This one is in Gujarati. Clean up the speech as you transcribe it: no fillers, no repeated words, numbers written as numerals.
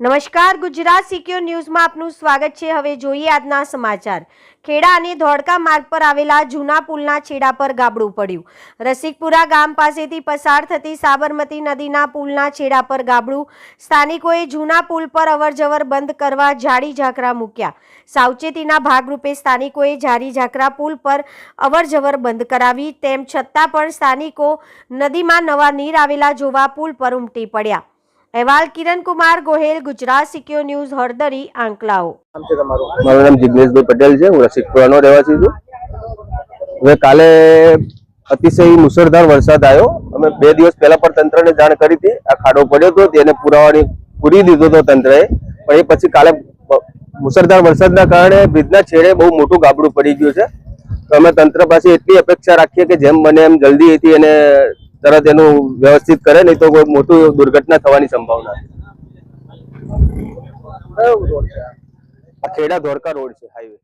નમસ્કાર, ગુજરાત સિક્યોર ન્યૂઝમાં આપનું સ્વાગત છે। હવે જોઈએ આજના સમાચાર। ખેડા અને ધોળકા માર્ગ પર આવેલા જૂના પુલના છેડા પર ગાબડું પડ્યું। રસિકપુરા ગામ પાસેથી પસાર થતી સાબરમતી નદીના પુલના છેડા પર ગાબડું। સ્થાનિકોએ જૂના પુલ પર અવરજવર બંધ કરવા જાળી ઝાકરા મૂક્યા। સાવચેતીના ભાગરૂપે સ્થાનિકોએ જાળી ઝાકરા પુલ પર અવરજવર બંધ કરાવી। તેમ છતાં પણ સ્થાનિકો નદીમાં નવા નીર આવેલા જોવા પુલ પર ઉમટી પડ્યા। अहवाल किरण कुमार गोहेल, गुजरात सिक्योर न्यूज, हरदरी, आंकलाओ। મારું નામ જિગ્નેશભાઈ પટેલ છે। હું રસિકપુરાનો રહેવાસી છું। હવે કાલે અતિશય મુસળધાર વરસાદ આવ્યો। અમે 2 દિવસ પહેલા પણ તંત્રને જાણ કરી હતી। આ ખાડો પડ્યો હતો તેને પૂરી દીધો હતો તંત્રએ, પણ એ પછી કાલે મુસળધાર વરસાદના કારણે બ્રિજના છેડે બહુ મોટું ગાબડું પડી ગયું છે। તો અમે તંત્ર પાસે એટલી અપેક્ષા રાખીએ કે જેમ બને એમ જલ્દી હતી એને તરત એનું વ્યવસ્થિત કરે, નહીં તો કોઈ મોટી દુર્ઘટના થવાની સંભાવના છે। ખેડા ધોળકા રોડ છે, હાઈવે।